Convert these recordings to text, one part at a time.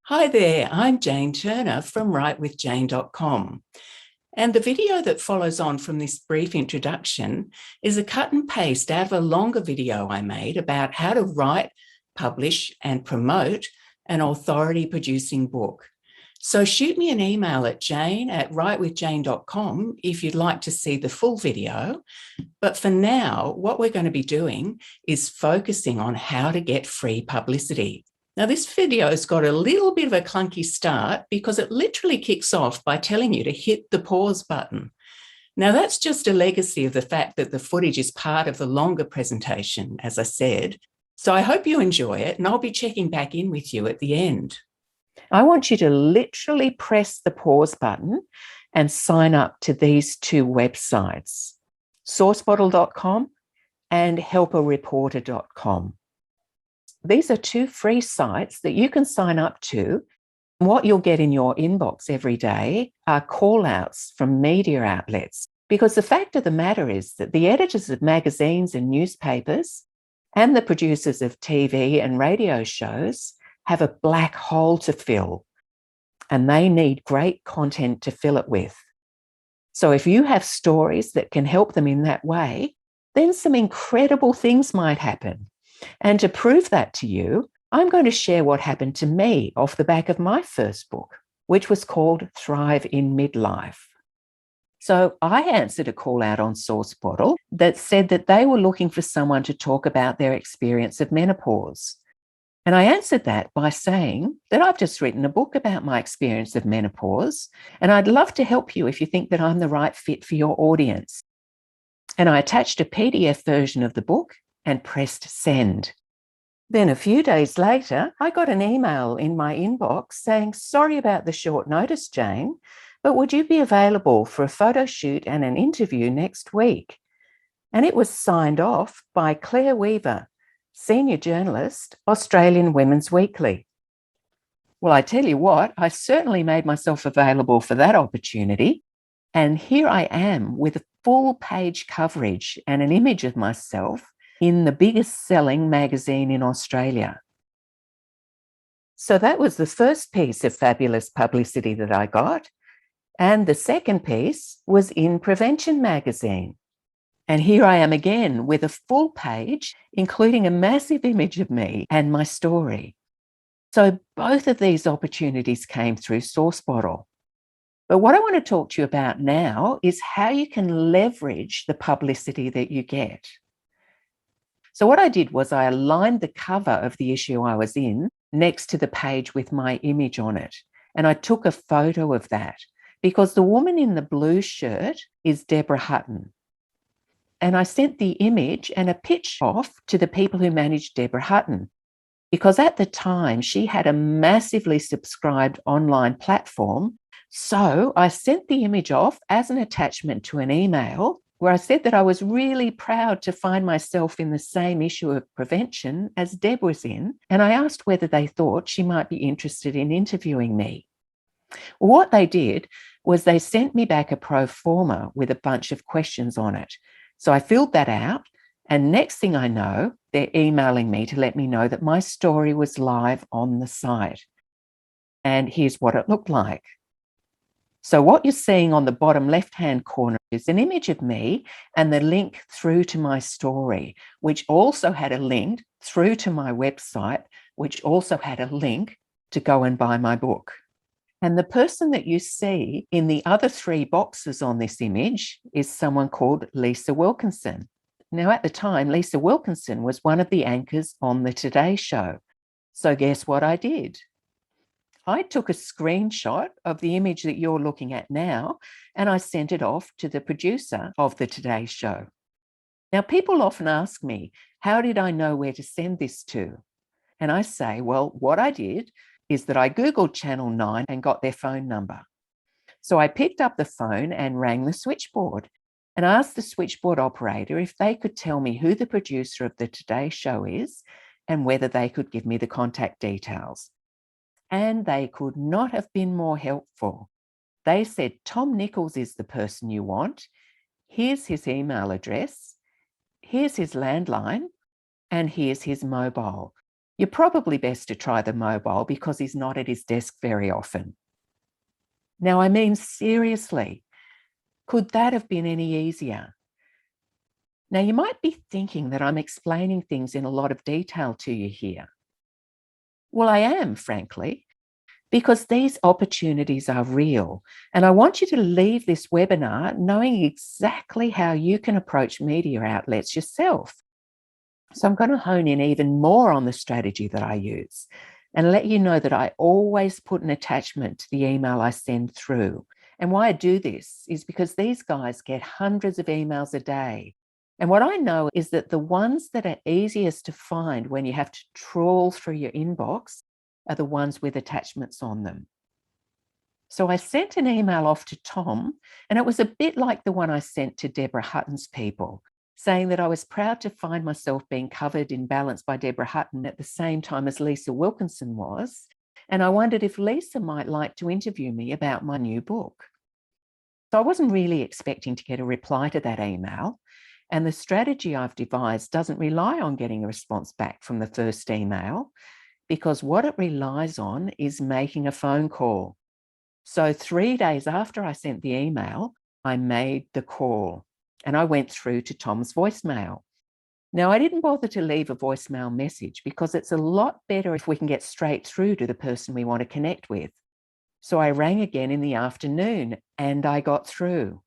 Hi there, I'm Jane Turner from writewithjane.com. And the video that follows on from this brief introduction is a cut and paste out of a longer video I made about how to write, publish, and promote an authority producing book. So shoot me an email at jane@writewithjane.com if you'd like to see the full video. But for now, what we're going to be doing is focusing on how to get free publicity. Now, this video's got a little bit of a clunky start because it literally kicks off by telling you to hit the pause button. Now, that's just a legacy of the fact that the footage is part of the longer presentation, as I said. So I hope you enjoy it, and I'll be checking back in with you at the end. I want you to literally press the pause button and sign up to these two websites, sourcebottle.com and helpareporter.com. These are two free sites that you can sign up to. What you'll get in your inbox every day are call-outs from media outlets, because the fact of the matter is that the editors of magazines and newspapers and the producers of TV and radio shows have a black hole to fill, and they need great content to fill it with. So if you have stories that can help them in that way, then some incredible things might happen. And to prove that to you, I'm going to share what happened to me off the back of my first book, which was called Thrive in Midlife. So I answered a call out on SourceBottle that said that they were looking for someone to talk about their experience of menopause. And I answered that by saying that I've just written a book about my experience of menopause, and I'd love to help you if you think that I'm the right fit for your audience. And I attached a PDF version of the book and pressed send. Then a few days later, I got an email in my inbox saying, "Sorry about the short notice, Jane, but would you be available for a photo shoot and an interview next week?" And it was signed off by Claire Weaver, Senior Journalist, Australian Women's Weekly. Well, I tell you what, I certainly made myself available for that opportunity. And here I am with a full page coverage and an image of myself in the biggest selling magazine in Australia. So that was the first piece of fabulous publicity that I got. And the second piece was in Prevention magazine. And here I am again with a full page, including a massive image of me and my story. So both of these opportunities came through SourceBottle. But what I want to talk to you about now is how you can leverage the publicity that you get. So what I did was I aligned the cover of the issue I was in next to the page with my image on it. And I took a photo of that because the woman in the blue shirt is Deborah Hutton. And I sent the image and a pitch off to the people who managed Deborah Hutton, because at the time she had a massively subscribed online platform. So I sent the image off as an attachment to an email where I said that I was really proud to find myself in the same issue of Prevention as Deb was in, and I asked whether they thought she might be interested in interviewing me. What they did was they sent me back a pro forma with a bunch of questions on it. So I filled that out, and next thing I know, they're emailing me to let me know that my story was live on the site. And here's what it looked like. So what you're seeing on the bottom left-hand corner is an image of me and the link through to my story, which also had a link through to my website, which also had a link to go and buy my book. And the person that you see in the other three boxes on this image is someone called Lisa Wilkinson. Now, at the time, Lisa Wilkinson was one of the anchors on the Today Show. So guess what I did? I took a screenshot of the image that you're looking at now, and I sent it off to the producer of the Today Show. Now, people often ask me, how did I know where to send this to? And I say, well, what I did is that I Googled Channel 9 and got their phone number. So I picked up the phone and rang the switchboard and asked the switchboard operator if they could tell me who the producer of the Today Show is and whether they could give me the contact details. And they could not have been more helpful. They said, Tom Nichols is the person you want. Here's his email address. Here's his landline. And here's his mobile. You're probably best to try the mobile because he's not at his desk very often. Now, I mean, seriously, could that have been any easier? Now, you might be thinking that I'm explaining things in a lot of detail to you here. Well, I am, frankly, because these opportunities are real. And I want you to leave this webinar knowing exactly how you can approach media outlets yourself. So I'm going to hone in even more on the strategy that I use and let you know that I always put an attachment to the email I send through. And why I do this is because these guys get hundreds of emails a day. And what I know is that the ones that are easiest to find when you have to trawl through your inbox are the ones with attachments on them. So I sent an email off to Tom, and it was a bit like the one I sent to Deborah Hutton's people, saying that I was proud to find myself being covered in balance by Deborah Hutton at the same time as Lisa Wilkinson was, and I wondered if Lisa might like to interview me about my new book. So I wasn't really expecting to get a reply to that email, and the strategy I've devised doesn't rely on getting a response back from the first email, because what it relies on is making a phone call. So 3 days after I sent the email, I made the call and I went through to Tom's voicemail. Now, I didn't bother to leave a voicemail message because it's a lot better if we can get straight through to the person we want to connect with. So I rang again in the afternoon and I got through.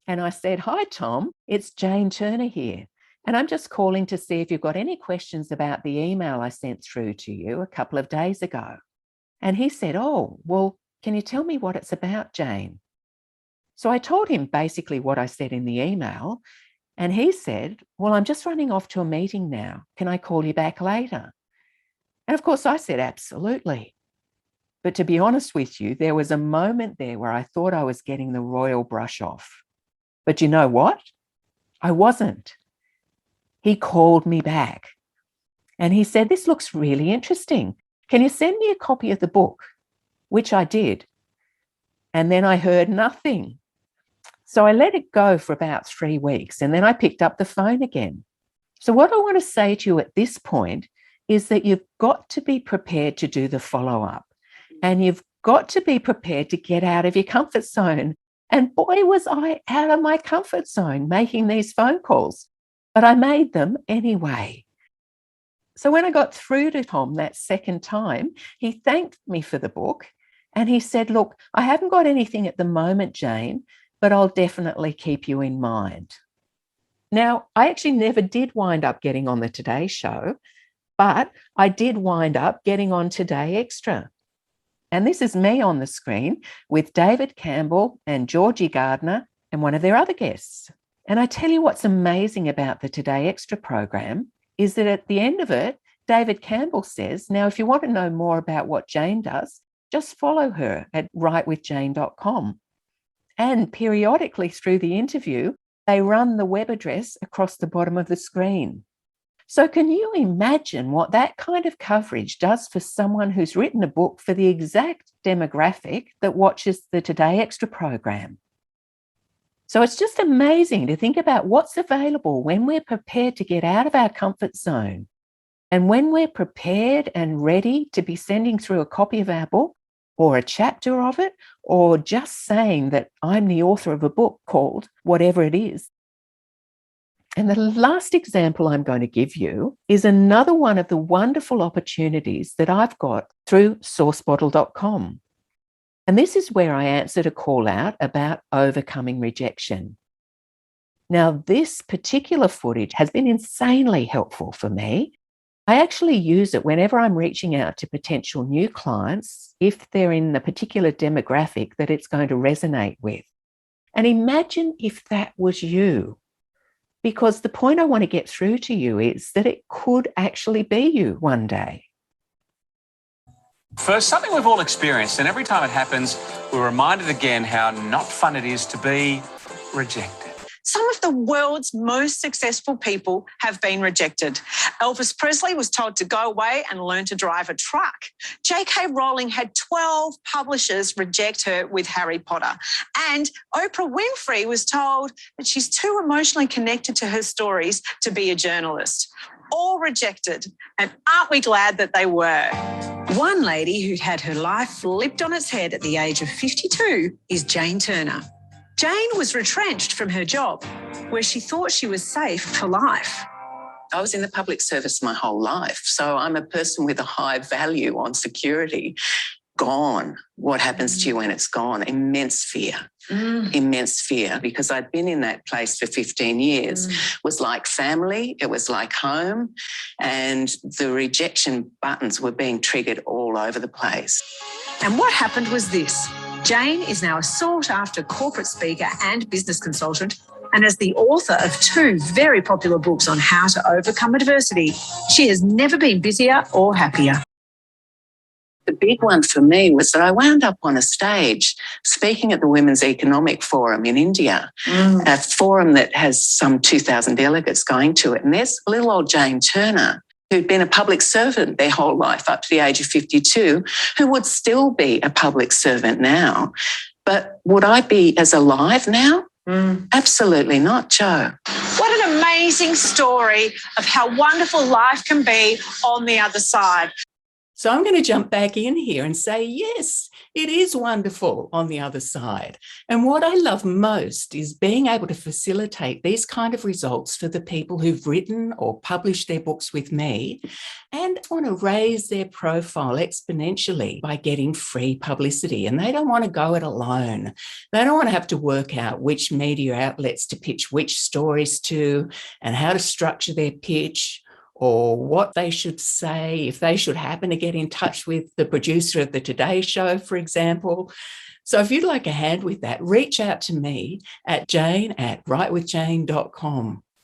And I said, "Hi, Tom, it's Jane Turner here. And I'm just calling to see if you've got any questions about the email I sent through to you a couple of days ago." And he said, "Oh, well, can you tell me what it's about, Jane?" So I told him basically what I said in the email. And he said, "Well, I'm just running off to a meeting now. Can I call you back later?" And of course I said, "Absolutely." But to be honest with you, there was a moment there where I thought I was getting the royal brush off. But you know what? I wasn't. He called me back and he said, "This looks really interesting. Can you send me a copy of the book?" Which I did. And then I heard nothing. So I let it go for about 3 weeks and then I picked up the phone again. So what I want to say to you at this point is that you've got to be prepared to do the follow-up, and you've got to be prepared to get out of your comfort zone. And boy, was I out of my comfort zone making these phone calls, but I made them anyway. So when I got through to Tom that second time, he thanked me for the book and he said, "Look, I haven't got anything at the moment, Jane, but I'll definitely keep you in mind." Now, I actually never did wind up getting on the Today Show, but I did wind up getting on Today Extra. And this is me on the screen with David Campbell and Georgie Gardner and one of their other guests. And I tell you what's amazing about the Today Extra program is that at the end of it, David Campbell says, "Now, if you want to know more about what Jane does, just follow her at writewithjane.com." And periodically through the interview, they run the web address across the bottom of the screen. So can you imagine what that kind of coverage does for someone who's written a book for the exact demographic that watches the Today Extra program? So it's just amazing to think about what's available when we're prepared to get out of our comfort zone. And when we're prepared and ready to be sending through a copy of our book or a chapter of it, or just saying that I'm the author of a book called whatever it is. And the last example I'm going to give you is another one of the wonderful opportunities that I've got through sourcebottle.com. And this is where I answered a call out about overcoming rejection. Now, this particular footage has been insanely helpful for me. I actually use it whenever I'm reaching out to potential new clients, if they're in a particular demographic that it's going to resonate with. And imagine if that was you, because the point I want to get through to you is that it could actually be you one day. First, something we've all experienced, and every time it happens, we're reminded again how not fun it is to be rejected. Some of the world's most successful people have been rejected. Elvis Presley was told to go away and learn to drive a truck. J.K. Rowling had 12 publishers reject her with Harry Potter. And Oprah Winfrey was told that she's too emotionally connected to her stories to be a journalist. all rejected. And aren't we glad that they were? One lady who'd had her life flipped on its head at the age of 52 is Jane Turner. Jane was retrenched from her job, where she thought she was safe for life. I was in the public service my whole life, so I'm a person with a high value on security. Gone. What happens to you when it's gone? Immense fear. Immense fear, because I'd been in that place for 15 years. It was like family, it was like home, and the rejection buttons were being triggered all over the place. And what happened was this. Jane is now a sought-after corporate speaker and business consultant, and as the author of 2 very popular books on how to overcome adversity, she has never been busier or happier. The big one for me was that I wound up on a stage speaking at the Women's Economic Forum in India, a forum that has some 2,000 delegates going to it. And there's little old Jane Turner, who'd been a public servant their whole life up to the age of 52, who would still be a public servant now. But would I be as alive now? Absolutely not, Jo. What an amazing story of how wonderful life can be on the other side. So I'm going to jump back in here and say, yes, it is wonderful on the other side. And what I love most is being able to facilitate these kind of results for the people who've written or published their books with me and want to raise their profile exponentially by getting free publicity. And they don't want to go it alone. They don't want to have to work out which media outlets to pitch which stories to and how to structure their pitch, or what they should say if they should happen to get in touch with the producer of the Today Show, for example. So if you'd like a hand with that, reach out to me at jane@writewithjane.com.